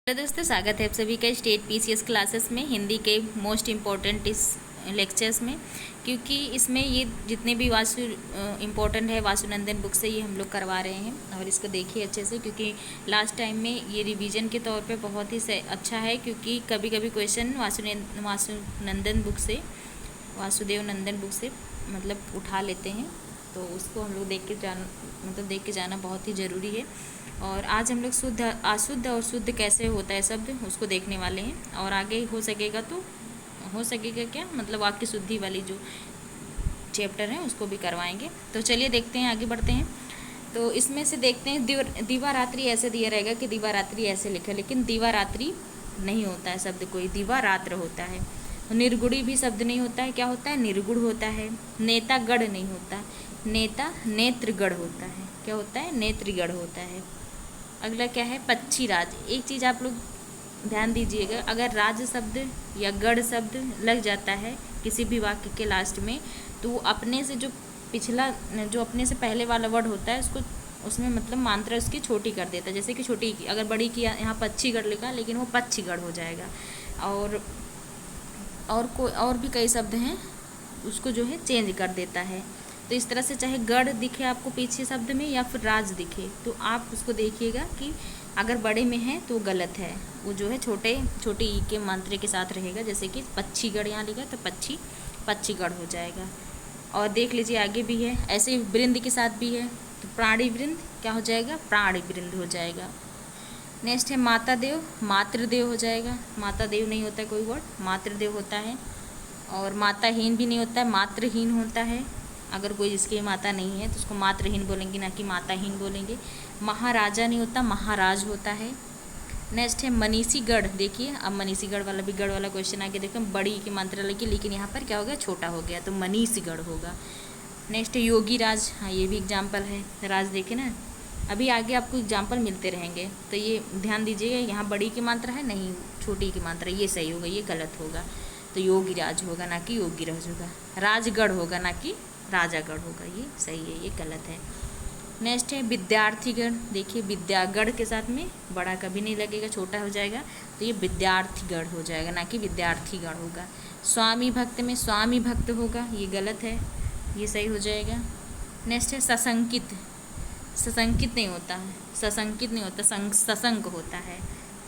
Hello दोस्तों, स्वागत है आप सभी का स्टेट पीसीएस क्लासेस में हिंदी के मोस्ट इम्पॉर्टेंट इस लेक्चर्स में। क्योंकि इसमें ये जितने भी वासु इम्पोर्टेंट है वासुनंदन बुक से ये हम लोग करवा रहे हैं और इसको देखिए अच्छे से, क्योंकि लास्ट टाइम में ये रिवीजन के तौर पे बहुत ही अच्छा है। क्योंकि कभी कभी क्वेश्चन वासुनंदन बुक से, वासुदेव नंदन बुक से मतलब उठा लेते हैं, तो उसको हम लोग देख के जाना बहुत ही ज़रूरी है। और आज हम लोग शुद्ध, अशुद्ध और शुद्ध कैसे होता है शब्द, उसको देखने वाले हैं। और आगे हो सकेगा क्या मतलब वाक्य शुद्धि वाली जो चैप्टर है उसको भी करवाएंगे। तो चलिए देखते हैं, आगे बढ़ते हैं। तो इसमें से देखते हैं, दिवारात्रि ऐसे दिया रहेगा कि दिवारात्रि ऐसे लिखा, लेकिन दिवारात्रि नहीं होता है शब्द, कोई दिवारात्र होता है। निर्गुणी भी शब्द नहीं होता है, क्या होता है, निर्गुण होता है। नेतागढ़ नहीं होता, नेता नेत्रगढ़ होता है। क्या होता है, नेत्रगढ़ होता है। अगला क्या है, पक्षीराज। एक चीज़ आप लोग ध्यान दीजिएगा, अगर राज शब्द या गढ़ शब्द लग जाता है किसी भी वाक्य के लास्ट में, तो वो अपने से जो पिछला, जो अपने से पहले वाला वर्ड होता है उसको, उसमें मतलब मात्रा उसकी छोटी कर देता है। जैसे कि छोटी की, अगर बड़ी की यहाँ पक्षीगढ़ लिखा, लेकिन वो पक्षीगढ़ हो जाएगा। और भी कई शब्द हैं, उसको जो है चेंज कर देता है। तो इस तरह से चाहे गढ़ दिखे आपको पीछे शब्द में या फिर राज दिखे, तो आप उसको देखिएगा कि अगर बड़े में है तो गलत है, वो जो है छोटे ई के मंत्र के साथ रहेगा। जैसे कि पक्षीगढ़ यहाँ लिखा तो पक्षीगढ़ हो जाएगा। और देख लीजिए आगे भी है, ऐसे ही वृंद के साथ भी है, तो प्राणी वृंद क्या हो जाएगा, प्राणी वृंद हो जाएगा। नेक्स्ट है माता देव, मातृदेव हो जाएगा। माता देव नहीं होता है कोई वर्ड, मातृदेव होता है। और माताहीन भी नहीं होता है, मातृहीन होता है। अगर कोई जिसकी माता नहीं है तो उसको मातृहीन बोलेंगे, ना कि माताहीन बोलेंगे। महाराजा नहीं होता, महाराज होता है। नेक्स्ट है मनीषीगढ़। देखिए अब मनीषीगढ़ वाला भी गढ़ वाला क्वेश्चन आके देखो, बड़ी की मात्रा लगी, लेकिन यहाँ पर क्या हो गया, छोटा हो गया, तो मनीषीगढ़ होगा। नेक्स्ट है योगी राज। हाँ, ये भी एग्जाम्पल है, राज देखे ना। अभी आगे आपको एग्जाम्पल मिलते रहेंगे, तो ये ध्यान दीजिएगा, यहाँ बड़ी की मात्रा है, नहीं छोटी की मात्रा, ये सही होगा, ये गलत होगा। तो योगी राज होगा, ना कि योगी राज होगा। राजगढ़ होगा, ना कि राजागढ़ होगा, ये सही है, ये गलत है। नेक्स्ट है विद्यार्थीगढ़। देखिए विद्यागढ़ के साथ में बड़ा कभी नहीं लगेगा, छोटा हो जाएगा, तो ये विद्यार्थीगढ़ हो जाएगा, ना कि विद्यार्थीगढ़ होगा। स्वामी भक्त में स्वामी भक्त होगा, ये गलत है, ये सही हो जाएगा। नेक्स्ट है सशंकित। सशंकित नहीं होता है, सशंकित नहीं होता, सशंक होता है,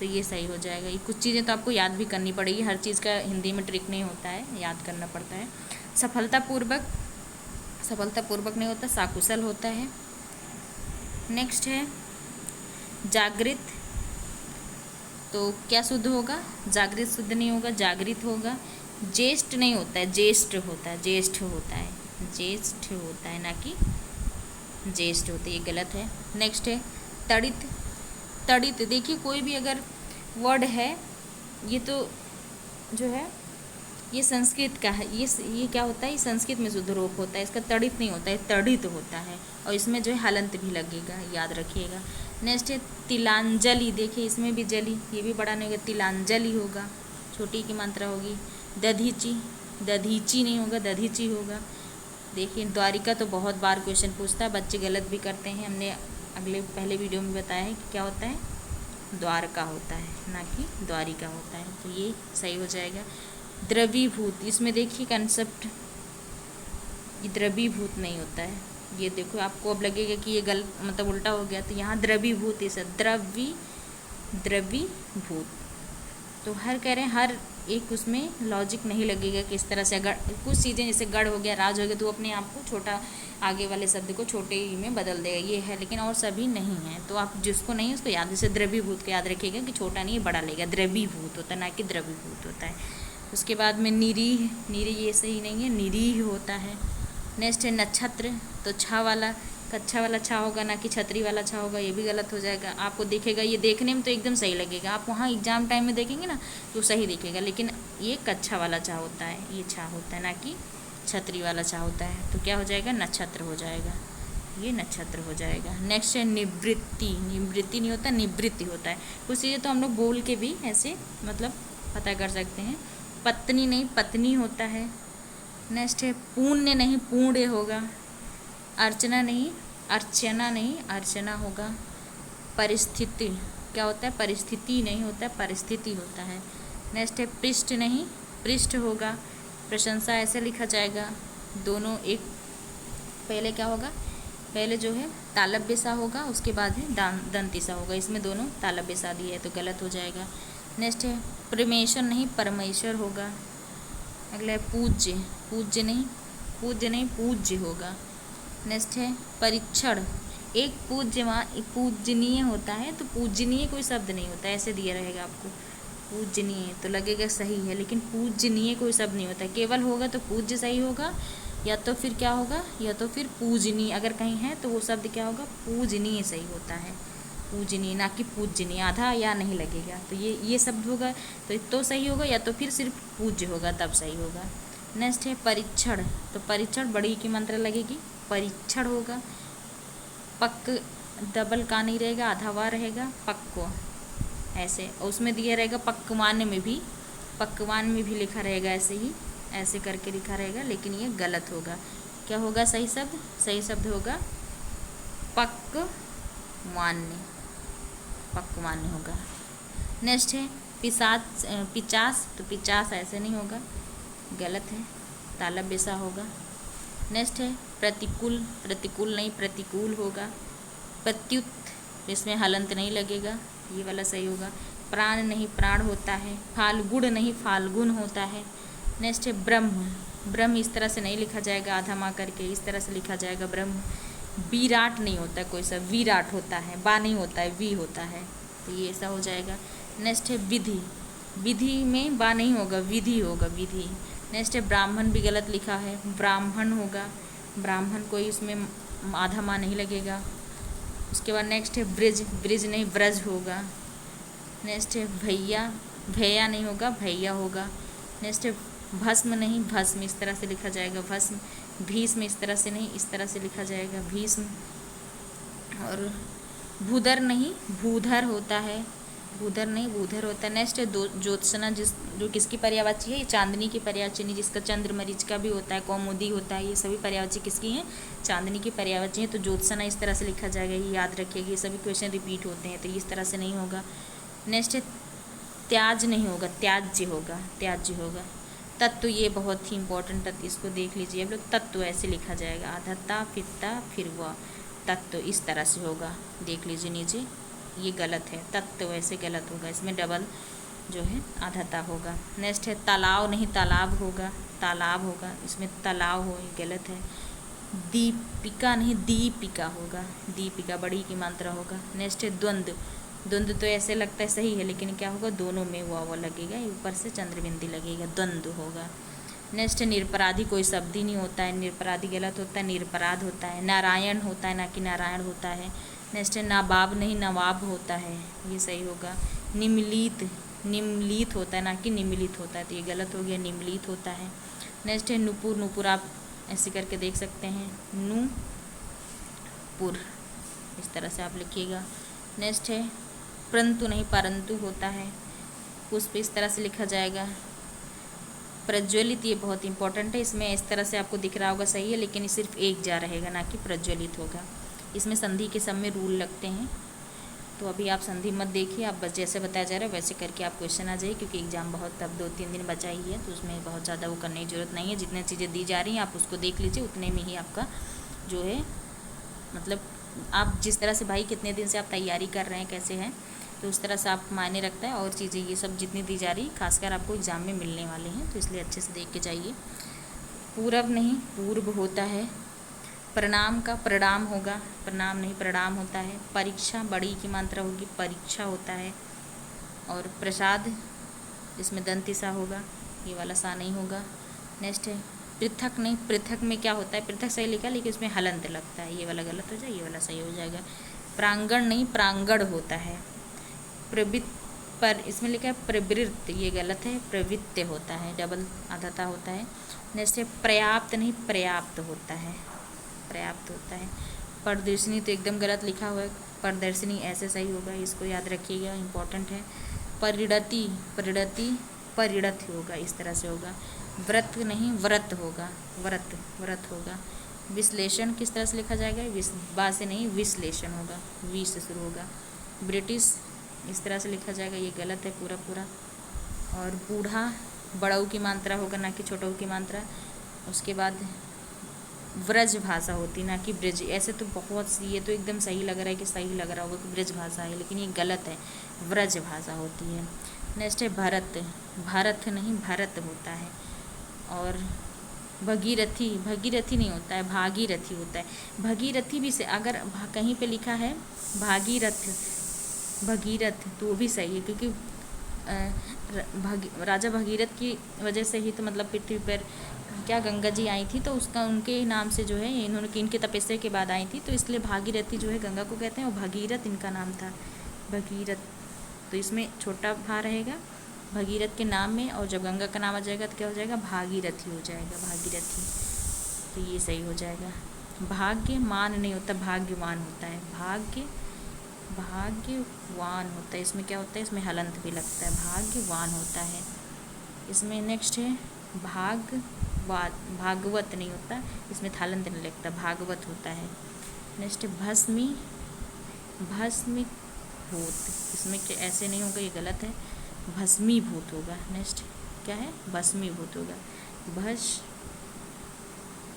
तो ये सही हो जाएगा। ये कुछ चीज़ें तो आपको याद भी करनी पड़ेगी, हर चीज़ का हिंदी में ट्रिक नहीं होता है, याद करना पड़ता है। सफलतापूर्वक नहीं होता, साकुशल होता है। नेक्स्ट है जागृत। तो क्या शुद्ध होगा, जागृत शुद्ध नहीं होगा, जागृत होगा। ज्येष्ठ नहीं होता है, ज्येष्ठ होता है, ज्येष्ठ होता है, ज्येष्ठ होता है, ना कि ज्येष्ठ होते, ये गलत है। नेक्स्ट है तड़ित। तड़ित देखिए, कोई भी अगर वर्ड है, ये तो जो है ये संस्कृत का है, ये क्या होता है, ये संस्कृत में शुद्ध रूप होता है, इसका तड़ित नहीं होता है, तड़ित होता है। और इसमें जो है हलंत भी लगेगा, याद रखिएगा। नेक्स्ट है तिलांजलि। देखिए इसमें भी जली, ये भी बड़ा नहीं होगा, तिलांजलि होगा, छोटी की मात्रा होगी। दधीची, दधीची नहीं होगा, दधीची होगा। देखिए द्वारिका तो बहुत बार क्वेश्चन पूछता है, बच्चे गलत भी करते हैं, हमने पहले वीडियो में बताया है कि क्या होता है, द्वारका होता है, ना कि द्वारिका होता है, तो ये सही हो जाएगा। द्रवीभूत, इसमें देखिए कंसेप्ट, ये द्रवीभूत नहीं होता है, ये देखो आपको अब लगेगा कि ये गलत मतलब उल्टा हो गया, तो यहाँ द्रवीभूत, इसे द्रवीभूत। तो हर कह रहे हैं, हर एक उसमें लॉजिक नहीं लगेगा कि इस तरह से। अगर कुछ चीज़ें जैसे गढ़ हो गया, राज हो गया, तो अपने आप को छोटा, आगे वाले शब्द को छोटे में बदल देगा, ये है, लेकिन और सभी नहीं है। तो आप जिसको नहीं उसको याद, जैसे द्रवीभूत को याद रखिएगा कि छोटा नहीं बड़ा लेगा, द्रवीभूत होता है, ना कि द्रवीभूत होता है। उसके बाद में निरीह, निरीह ये सही नहीं है, निरीह होता है। नेक्स्ट है नक्षत्र। तो छा वाला, कच्छा वाला छा होगा, ना कि छतरी वाला छा होगा, ये भी गलत हो जाएगा। आपको दिखेगा, ये देखने में तो एकदम सही लगेगा, आप वहाँ एग्जाम टाइम में देखेंगे ना तो सही दिखेगा, लेकिन ये कच्छा वाला छा होता है, ये छा होता है, ना कि छतरी वाला छा होता है। तो क्या हो जाएगा, नक्षत्र हो जाएगा, ये नक्षत्र हो जाएगा। नेक्स्ट है निवृत्ति। निवृत्ति नहीं होता, निवृत्ति होता है। कुछ चीज़ें तो हम लोग बोल के भी ऐसे मतलब पता कर सकते हैं। पत्नी नहीं, पत्नी होता है। नेक्स्ट है पुण्य नहीं, पुण्य होगा। अर्चना नहीं, अर्चना नहीं, अर्चना होगा। परिस्थिति, क्या होता है, परिस्थिति नहीं होता है, परिस्थिति होता है। नेक्स्ट है पृष्ठ नहीं पृष्ठ होगा। प्रशंसा ऐसे लिखा जाएगा, दोनों एक, पहले क्या होगा, पहले जो है तालव्य सा होगा, उसके बाद है दंती सा होगा, इसमें दोनों तालव्य सा दिया है तो गलत हो जाएगा। नेक्स्ट है परमेश्वर नहीं परमेश्वर होगा। अगला है पूज्य, पूज्य नहीं पूज्य होगा। नेक्स्ट है परीक्षण, एक पूजनीय होता है तो पूजनीय कोई शब्द नहीं होता, ऐसे दिया रहेगा आपको, पूजनीय तो लगेगा सही है, लेकिन पूजनीय कोई शब्द नहीं होता, केवल होगा तो पूज्य सही होगा, या तो फिर क्या होगा, या तो फिर पूजनीय अगर कहीं है तो वो शब्द क्या होगा, पूजनीय सही होता है, पूजनीय ना कि पूजनीय, आधा या नहीं लगेगा, तो ये शब्द होगा तो सही होगा, या तो फिर सिर्फ पूज्य होगा तब सही होगा। नेक्स्ट है परीक्षण, तो परीक्षण बड़ी की मात्रा लगेगी, परीक्षण होगा। पक डबल का नहीं रहेगा, आधा वा रहेगा, पक्को ऐसे, और उसमें दिया रहेगा पक्वान में भी लिखा रहेगा ऐसे ही, ऐसे करके लिखा रहेगा, लेकिन ये गलत होगा। क्या होगा सही शब्द, सही शब्द होगा पक्वान्य होगा। नेक्स्ट है पिचास, तो पिचास ऐसे नहीं होगा, गलत है, तालव्य सा होगा। नेक्स्ट है प्रतिकूल नहीं प्रतिकूल होगा। प्रत्युत, इसमें हलंत नहीं लगेगा, ये वाला सही होगा। प्राण नहीं प्राण होता है। फाल्गुन नहीं फाल्गुन होता है। नेक्स्ट है ब्रह्म इस तरह से नहीं लिखा जाएगा, आधा माँ करके इस तरह से लिखा जाएगा ब्रह्म। विराट नहीं होता है कोई सा, विराट होता है, बा नहीं होता है, वी होता है, तो ये ऐसा हो जाएगा। नेक्स्ट है विधि में बा नहीं होगा, विधि होगा, विधि। नेक्स्ट है ब्राह्मण, भी गलत लिखा है, ब्राह्मण होगा, ब्राह्मण कोई इसमें आधा माँ नहीं लगेगा। उसके बाद नेक्स्ट है ब्रिज नहीं ब्रज होगा। नेक्स्ट है भैया नहीं होगा, भैया होगा। नेक्स्ट है भस्म नहीं भस्म, इस तरह से लिखा जाएगा भस्म। भीष्म इस तरह से नहीं, इस तरह से लिखा जाएगा भीष्म। और भूधर नहीं भूधर होता है, भूधर नहीं भूधर होता है। नेक्स्ट है ज्योत्सना, जो किसकी पर्यायवाची है, ये चांदनी की पर्यायवाची, जिसका चंद्र मरीचिका भी होता है, कौमुदी होता है, ये सभी पर्यायवाची किसकी हैं, चांदनी की पर्यायवाची है। तो ज्योत्सना इस तरह से लिखा जाएगा, ये याद रखिएगा, ये सभी क्वेश्चन रिपीट होते हैं, तो इस तरह से नहीं होगा। नेक्स्ट है त्याज नहीं होगा, त्याज्य होगा। तत्व, ये बहुत ही इंपॉर्टेंट तत्व, इसको देख लीजिए आप लोग, तत्व ऐसे लिखा जाएगा, आधा फिर वह, तत्व इस तरह से होगा, देख लीजिए नीचे, ये गलत है, तत्व ऐसे गलत होगा, इसमें डबल जो है आधाता होगा। नेक्स्ट है तालाव नहीं तालाब होगा, इसमें तालाव हो, ये गलत है। दीपिका नहीं दीपिका होगा, दीपिका बड़ी की मात्रा होगा। नेक्स्ट है द्वंद्व तो ऐसे लगता है सही है, लेकिन क्या होगा, दोनों में वाव लगेगा, ऊपर से चंद्रबिंदी लगेगा, द्वंद्व होगा। नेक्स्ट है निरपराधी, कोई शब्द ही नहीं होता है, निरपराधी गलत होता है, निरपराध होता है। नारायण होता है, ना कि नारायण होता है। नेक्स्ट है नाबाब नहीं नवाब होता है, ये सही होगा। निम्लित होता है, ना कि निम्लित होता है, तो ये गलत हो गया, निम्लित होता है। नेक्स्ट है नूपुर आप ऐसे करके देख सकते हैं, नूपुर इस तरह से आप लिखिएगा। नेक्स्ट है परंतु नहीं परंतु होता है, पुष्प इस तरह से लिखा जाएगा। प्रज्वलित, ये बहुत इंपॉर्टेंट है, इसमें इस तरह से आपको दिख रहा होगा सही है, लेकिन सिर्फ एक जा रहेगा, ना कि प्रज्वलित होगा। इसमें संधि के सब में रूल लगते हैं, तो अभी आप संधि मत देखिए, आप बस जैसे बताया जा रहा है वैसे करके आप क्वेश्चन आ जाइए, क्योंकि एग्जाम बहुत अब 2-3 दिन बचा ही है, तो उसमें बहुत ज़्यादा वो करने की ज़रूरत नहीं है। जितनी चीज़ें दी जा रही हैं आप उसको देख लीजिए, उतने में ही आपका जो है, मतलब आप जिस तरह से भाई कितने दिन से आप तैयारी कर रहे हैं, कैसे हैं, तो उस तरह से आप मायने रखता है। और चीज़ें ये सब जितनी दी जा रही खासकर आपको एग्ज़ाम में मिलने वाले हैं, तो इसलिए अच्छे से देख के जाइए। पूरब नहीं पूर्व होता है। प्रणाम का प्रणाम होगा, प्रणाम नहीं प्रणाम होता है। परीक्षा बड़ी की मात्रा होगी, परीक्षा होता है। और प्रसाद, इसमें दंती सा होगा, ये वाला सा नहीं होगा। नेक्स्ट है पृथक नहीं, पृथक में क्या होता है, पृथक सही लिखा लेकिन उसमें हलंत लगता है, ये वाला गलत हो जाए, ये वाला सही हो जाएगा। प्रांगण नहीं प्रांगण होता है। प्रवृत्त, पर इसमें लिखा है प्रवृत्त, ये गलत है, प्रवृत्त होता है, डबल आधाता होता है। नेक्स्ट है पर्याप्त नहीं पर्याप्त होता है, पर्याप्त होता है। प्रदर्शनी तो एकदम गलत लिखा हुआ है, प्रदर्शनी ऐसे सही होगा, इसको याद रखिएगा, इंपॉर्टेंट है। परिणति परिणत होगा, इस तरह से होगा। व्रत नहीं व्रत होगा, व्रत होगा। विश्लेषण किस तरह से लिखा जाएगा, बा से नहीं विश्लेषण होगा, वी से शुरू होगा। ब्रिटिश इस तरह से लिखा जाएगा, ये गलत है पूरा पूरा। और बूढ़ा बड़ऊ की मात्रा होगा, ना कि छोटऊ की मात्रा। उसके बाद व्रज भाषा होती, ना कि ब्रज। ऐसे तो बहुत सी, ये तो एकदम सही लग रहा है कि सही लग रहा होगा कि ब्रज भाषा है, लेकिन ये गलत है, व्रज भाषा होती है। नेक्स्ट है भरत, भारत नहीं भरत होता है। और भगीरथी, भगीरथी नहीं होता है, भागीरथी होता है। भगीरथी भी से अगर कहीं पे लिखा है भागीरथ, भगीरथ, तो वो भी सही है, क्योंकि राजा भगीरथ की वजह से ही तो मतलब पृथ्वी पर क्या गंगा जी आई थी, तो उसका उनके नाम से जो है इन्होंने, इनके तपस्या के बाद आई थी, तो इसलिए भागीरथी जो है गंगा को कहते हैं, और भगीरथ इनका नाम था, भगीरथ। तो इसमें छोटा भा रहेगा भगीरथ के नाम में, और जब गंगा का नाम आ जाएगा तो क्या हो जाएगा, भागीरथी हो जाएगा, भागीरथी। तो ये सही हो जाएगा। भाग्यमान नहीं होता, भाग्यवान होता है, भाग्यवान होता है। इसमें क्या होता है, इसमें हलंत भी लगता है, भाग्यवान होता है इसमें। नेक्स्ट है भागवत नहीं होता, इसमें थालंत नहीं लगता, भागवत होता है। नेक्स्ट है भस्मीभूत, इसमें क्या ऐसे नहीं होगा, ये गलत है, भस्मीभूत होगा। नेक्स्ट क्या है, भस्मीभूत होगा,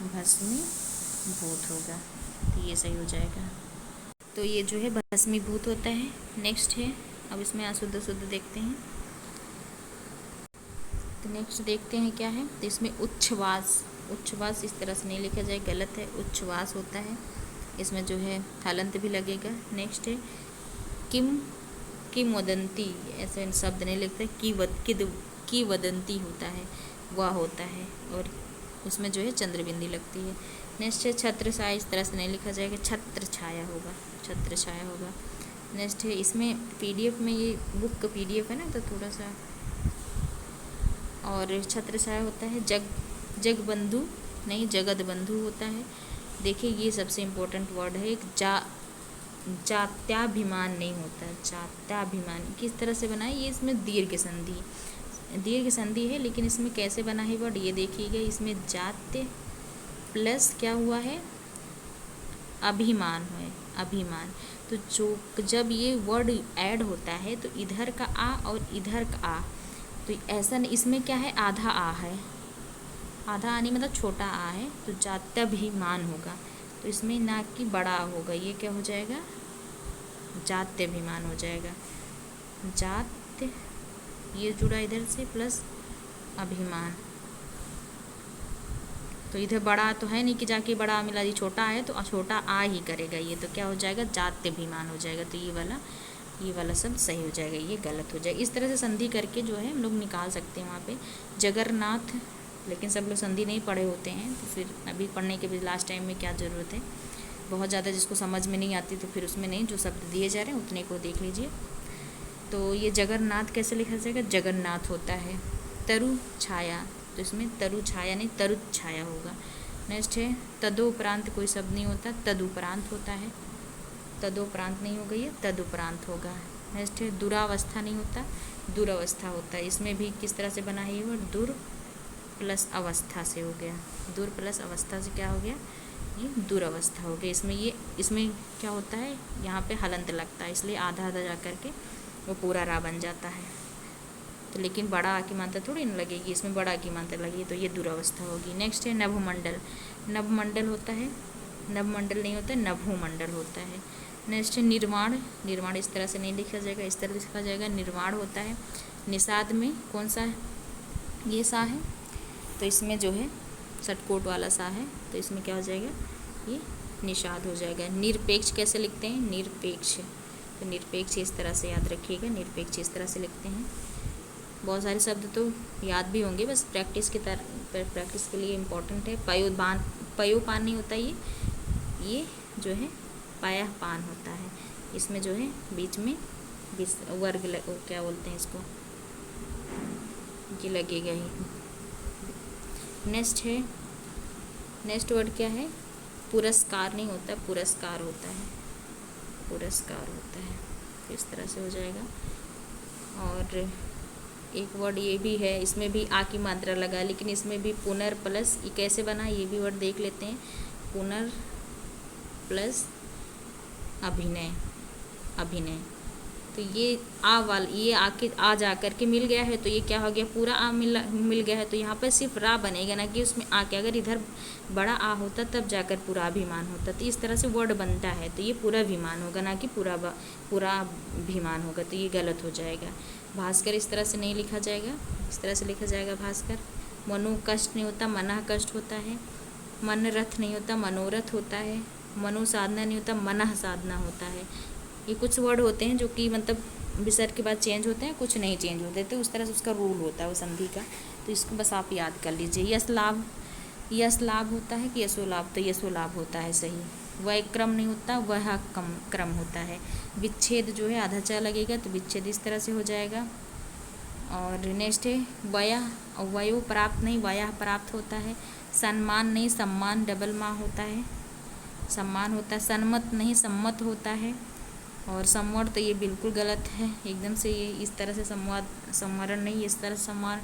भस्मीभूत होगा, तो ये सही हो जाएगा। तो ये जो है भस्मीभूत होता है। नेक्स्ट है, अब इसमें अशुद्ध शुद्ध देखते हैं। तो नेक्स्ट देखते हैं क्या है, तो इसमें उच्छ्वास, उच्छ्वास इस तरह से नहीं लिखा जाए, गलत है, उच्छ्वास होता है, इसमें जो है हलंत भी लगेगा। नेक्स्ट है किंवदंती, ऐसे शब्द नहीं लिखते, की वदंती होता है, वह होता है, और उसमें जो है चंद्र बिंदी लगती है। नेक्स्ट है छत्र छाया, इस तरह से नहीं लिखा जाएगा, छत्र छाया होगा, छत्र छाया होगा। नेक्स्ट है, इसमें पीडीएफ में, ये बुक का पीडीएफ है ना, तो थोड़ा सा, और छत्र छाया होता है, जग बंधु नहीं, जगत बंधु होता है। देखिए ये सबसे इम्पोर्टेंट वर्ड है, एक जात्याभिमान नहीं होता, जात्याभिमान किस तरह से बना है, ये इसमें दीर्घ संधि है, लेकिन इसमें कैसे बना है वर्ड, ये देखिएगा, इसमें जात्य प्लस क्या हुआ है, अभिमान है, अभिमान। तो जो जब ये वर्ड ऐड होता है तो इधर का आ और इधर का आ, तो ऐसा नहीं, इसमें क्या है, आधा आ है, आधा आने मतलब छोटा आ है, तो जात्याभिमान होगा, तो इसमें ना कि बड़ा होगा, ये क्या हो जाएगा, जात्याभिमान हो जाएगा, जात्य, ये जुड़ा इधर से प्लस अभिमान, तो इधर बड़ा तो है नहीं कि जाके बड़ा मिला, ये छोटा है तो छोटा आ ही करेगा, ये तो क्या हो जाएगा, जात्याभिमान हो जाएगा। तो ये वाला शब्द सही हो जाएगा, ये गलत हो जाएगा। इस तरह से संधि करके जो है हम लोग निकाल सकते हैं वहाँ पे जगन्नाथ, लेकिन सब लोग संधि नहीं पढ़े होते हैं, तो फिर अभी पढ़ने के भी लास्ट टाइम में क्या ज़रूरत है, बहुत ज़्यादा जिसको समझ में नहीं आती तो फिर उसमें नहीं, जो शब्द दिए जा रहे हैं उतने को देख लीजिए। तो ये जगन्नाथ कैसे लिखा जाएगा, जगन्नाथ होता है। तरु छाया, तो इसमें तरु छाया नहीं, तरु छाया होगा। नेक्स्ट है तदोपरांत, कोई शब्द नहीं होता, तदुपरांत होता है, तदोपरांत नहीं होगा, ये तदुपरांत होगा। नेक्स्ट है दुरावस्था नहीं होता, दुरावस्था होता है, इसमें भी किस तरह से बना है ये वर्ड, दुर प्लस अवस्था से हो गया, दुर प्लस अवस्था से क्या हो गया, ये दुरावस्था हो गया। इसमें क्या होता है, यहाँ पे हलंत लगता है, इसलिए आधा आधा जा करके वो पूरा रा बन जाता है, तो लेकिन बड़ा आ की मात्रा थोड़ी न लगेगी, इसमें बड़ा की मात्रा लगी, तो ये दुरावस्था होगी। नेक्स्ट है नभमंडल, नभमंडल होता है, नभमंडल नहीं होता है, नभोमंडल होता है। नेक्स्ट है निर्माण, निर्माण इस तरह से नहीं लिखा जाएगा, इस तरह लिखा जाएगा, निर्माण होता है। निषाद में कौन सा है, ये सा है, तो इसमें जो है षटकोट वाला सा है, तो इसमें क्या हो जाएगा, ये निषाद हो जाएगा। निरपेक्ष कैसे लिखते हैं, निरपेक्ष, तो निरपेक्ष इस तरह से याद रखिएगा, निरपेक्ष इस तरह से लिखते हैं। बहुत सारे शब्द तो याद भी होंगे, बस प्रैक्टिस के लिए इम्पोर्टेंट है। पयोपान नहीं होता, ये जो है पाया पान होता है, इसमें जो है बीच में वर्ग क्या बोलते हैं इसको, ये लगेगा ही। नेक्स्ट वर्ड क्या है, पुरस्कार नहीं होता, पुरस्कार होता है, पुरस्कार होता है, तो इस तरह से हो जाएगा। और एक वर्ड ये भी है, इसमें भी आ की मात्रा लगा, लेकिन इसमें भी पुनर प्लस, ये कैसे बना ये भी वर्ड देख लेते हैं, पुनर प्लस अभिनय, अभिनय, तो तो ये ये आके आ जा करके मिल गया है, तो ये क्या हो गया, पूरा आ मिल गया है। तो यहाँ पर सिर्फ रा बनेगा, ना कि उसमें आ के, अगर इधर बड़ा आ होता तब जाकर पूरा अभिमान होता। तो इस तरह से वर्ड बनता है, तो ये पूरा अभिमान होगा, ना कि पूरा अभिमान होगा, तो ये गलत हो जाएगा। भास्कर इस तरह से नहीं लिखा जाएगा, इस तरह से लिखा जाएगा भास्कर। मनु कष्ट नहीं होता, मना कष्ट होता है। मन रथ नहीं होता, मनोरथ होता है। मनु साधना नहीं होता, मनः साधना होता है। ये कुछ वर्ड होते हैं जो कि मतलब विसर्ग के बाद चेंज होते हैं, कुछ नहीं चेंज होते, तो उस तरह से उसका रूल होता है वो संधि का। तो इसको बस आप याद कर लीजिए। यश लाभ होता है कि यशो लाभ, तो यशो लाभ होता है सही। वह क्रम नहीं होता, वह क्रम होता है। विच्छेद जो है आधा चा लगेगा, तो विच्छेद इस तरह से हो जाएगा। और नेक्स्ट है वयो प्राप्त नहीं, वया प्राप्त होता है। सम्मान नहीं, सम्मान डबल माँ होता है, सम्मान होता है। सन्मत नहीं, सम्मत होता है। और संवर तो ये बिल्कुल गलत है एकदम से, ये इस तरह से संवरण नहीं, इस तरह संवार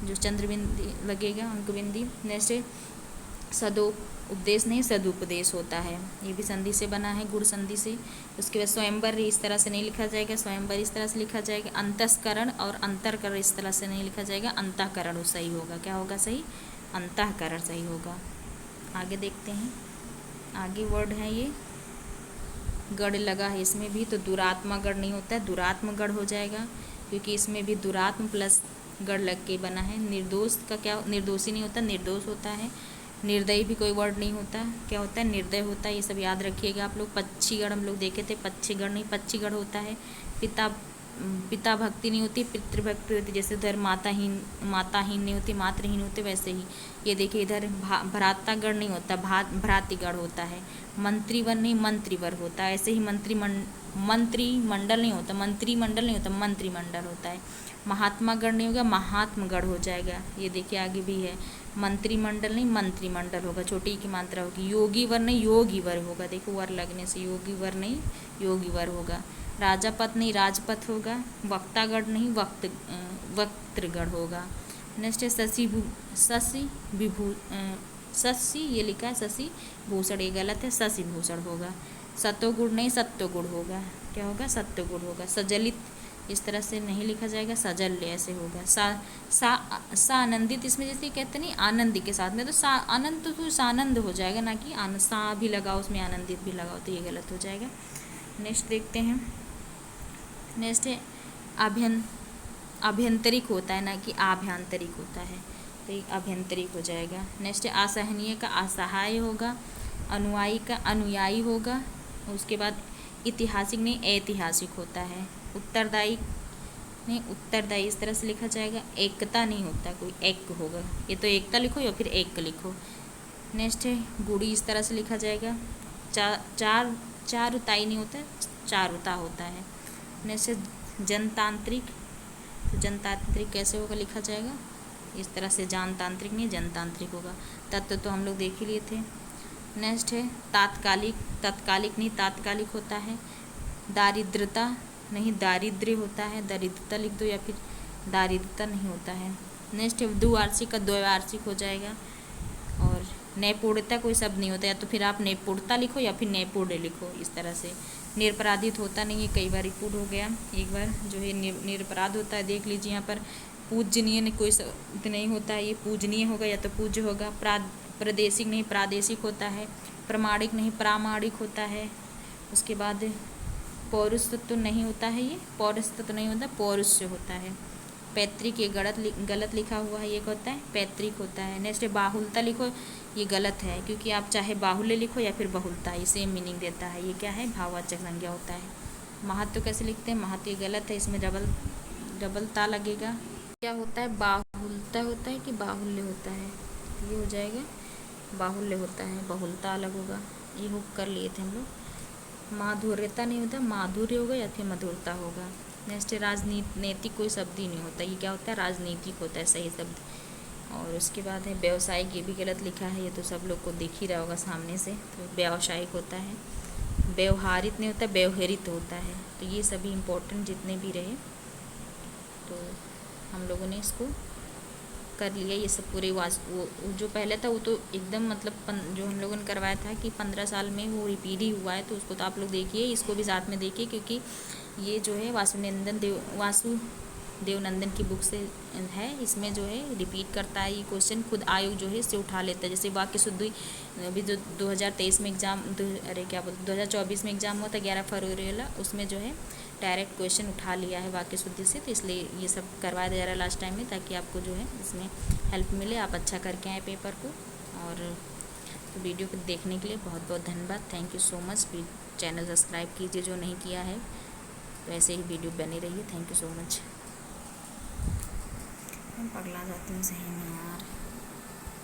जो चंद्र बिंदी लगेगा, अंक बिंदी। नेक्स्ट है उपदेश नहीं, सदुपदेश होता है, ये भी संधि से बना है, गुण संधि से। उसके बाद स्वयंवर इस तरह से नहीं लिखा जाएगा, स्वयंवर इस तरह से लिखा जाएगा। अंतस्करण और अंतरकरण इस तरह से नहीं लिखा जाएगा, अंतःकरण सही होगा। क्या होगा सही, अंतःकरण सही होगा। आगे देखते हैं, आगे वर्ड है ये गढ़ लगा है इसमें भी, तो दुरात्मा गढ़ नहीं होता है, दुरात्म गढ़ हो जाएगा, क्योंकि इसमें भी दुरात्म प्लस गढ़ लग के बना है। निर्दोष का क्या, निर्दोषी नहीं होता, निर्दोष होता है। निर्दयी भी कोई वर्ड नहीं होता, क्या होता है, निर्दय होता है। ये सब याद रखिएगा आप लोग। पक्षीगढ़ हम लोग देखे थे, पक्षीगढ़ नहीं, पक्षीगढ़ होता है। पिता भक्ति नहीं होती, पितृभक्ति होती। जैसे उधर माताहीन नहीं होती, मातृहीन होते, वैसे ही ये देखिए इधर भ्रातागढ़ नहीं होता, भ्रातिगढ़ होता है। मंत्रीवर नहीं, मंत्रीवर होता है। ऐसे ही मंत्रिमंडल नहीं होता, मंत्रिमंडल नहीं होता, मंत्रिमंडल होता है। महात्मागढ़ नहीं होगा, महात्मगढ़ हो जाएगा। ये देखिए आगे भी है, मंत्रिमंडल नहीं, मंत्रिमंडल होगा, छोटी की मात्रा होगी। योगीवर नहीं, योगीवर होगा, देखो वर लगने से योगीवर नहीं, योगीवर होगा। राजापथ नहीं, राजपथ होगा। वक्तागढ़ नहीं, वक्तृगढ़ होगा। नेक्स्ट है शशि ये लिखा है, शशि भूषण, ये गलत है, शशि भूषण होगा। सतोगुण नहीं, सत्योगुण होगा, क्या होगा, सत्योगुण होगा। सजलित इस तरह से नहीं लिखा जाएगा, सजल्य ऐसे होगा। सा आनंदित, इसमें जैसे कहते नहीं आनंदी के साथ में, तो सा आनंद तो सानंद हो जाएगा, ना कि सा भी लगाओ उसमें, आनंदित भी लगाओ, तो ये गलत हो जाएगा। नेक्स्ट देखते हैं, नेक्स्ट है आभ्यंतरिक होता है, ना कि आभ्यंतरिक होता है, तो ये आभ्यंतरिक हो जाएगा। नेक्स्ट है असहनीय का असहाय होगा। अनुयायी का अनुयायी होगा। उसके बाद ऐतिहासिक नहीं, ऐतिहासिक होता है। उत्तरदायी नहीं, उत्तरदायी इस तरह से लिखा जाएगा। एकता नहीं होता, कोई एक होगा, ये तो एकता लिखो या फिर एक लिखो। नेक्स्ट है गुड़ी, इस तरह से लिखा जाएगा। चारुताई नहीं होता, चारुता होता है। नेक्स्ट है जनतांत्रिक, तो जनतांत्रिक कैसे होगा, लिखा जाएगा इस तरह से, जानतांत्रिक नहीं, जनतांत्रिक होगा। तत्व तो हम लोग देख ही लिए थे। नेक्स्ट है तात्कालिक, तत्कालिक नहीं, तात्कालिक होता है। दारिद्रता नहीं, दारिद्र्य होता है, दरिद्रता लिख दो, या फिर दारिद्रता नहीं होता है। नेक्स्ट है द्विवार्षिक का द्वैवार्षिक हो जाएगा। और नैपुणता कोई शब्द नहीं होता, या तो फिर आप नैपुणता लिखो या फिर नैपुण्य लिखो, इस तरह से। निरपराधित होता नहीं है, कई बार रिपीट हो गया, एक बार जो है निरपराध होता है, देख लीजिए यहाँ पर। पूजनीय कोई शब्द नहीं होता है, ये पूजनीय होगा या तो पूज्य होगा। प्रादेशिक नहीं, प्रादेशिक होता है। प्रमाणिक नहीं, प्रामाणिक होता है। उसके बाद पौरुषत्व नहीं होता है, ये पौरुषत्व नहीं होता, पौरुष होता है। पैतृक ये गलत लिखा हुआ है, ये होता है पैतृक होता है। नेक्स्ट बाहुलता लिखो, ये गलत है, क्योंकि आप चाहे बाहुल्य लिखो या फिर बहुलता, ये सेम मीनिंग देता है। ये क्या है, भाववाचक संज्ञा होता है। महत्व कैसे लिखते हैं, महत्व ये गलत है, इसमें डबल ता लगेगा। क्या होता है, बाहुलता होता है कि बाहुल्य होता है, ये हो जाएगा बाहुल्य होता है, बहुलता अलग होगा, ये हुक कर लिए थे हम लोग। माधुर्यता नहीं होता, माधुर्य होगा या फिर मधुरता होगा। नेक्स्ट राजनीतिक कोई शब्द ही नहीं होता, ये क्या होता है, राजनीतिक होता है सही शब्द। और उसके बाद है व्यावसायिक, ये भी गलत लिखा है, ये तो सब लोग को दिख ही रहा होगा सामने से, तो व्यावसायिक होता है। व्यवहारित नहीं होता, व्यवहारित होता है। तो ये सभी इम्पोर्टेंट जितने भी रहे, तो हम लोगों ने इसको कर लिया, ये सब पूरे वो जो पहले था वो तो एकदम मतलब जो हम लोगों ने करवाया था कि 15 साल में वो रिपीट ही हुआ है, तो उसको तो आप लोग देखिए, इसको भी साथ में देखिए, क्योंकि ये जो है वासु देवनंदन की बुक से है। इसमें जो है रिपीट करता है ये क्वेश्चन, खुद आयोग जो है इससे उठा लेता है। जैसे वाक्य शुद्धि अभी जो 2023 में एग्ज़ाम, अरे क्या बोलते 2024 में एग्ज़ाम हुआ था 11 फरवरी वाला, उसमें जो है डायरेक्ट क्वेश्चन उठा लिया है वाक्य शुद्धि से। तो इसलिए ये सब करवाया जा रहा है लास्ट टाइम में, ताकि आपको जो है इसमें हेल्प मिले, आप अच्छा करके आए पेपर को। और तो वीडियो को देखने के लिए बहुत बहुत धन्यवाद, thank you so much. Channel subscribe कीजिए जो नहीं किया है, तो ऐसे ही वीडियो बनी रहिए। Thank you so much. मैं पगला जाती हूँ सही में यार।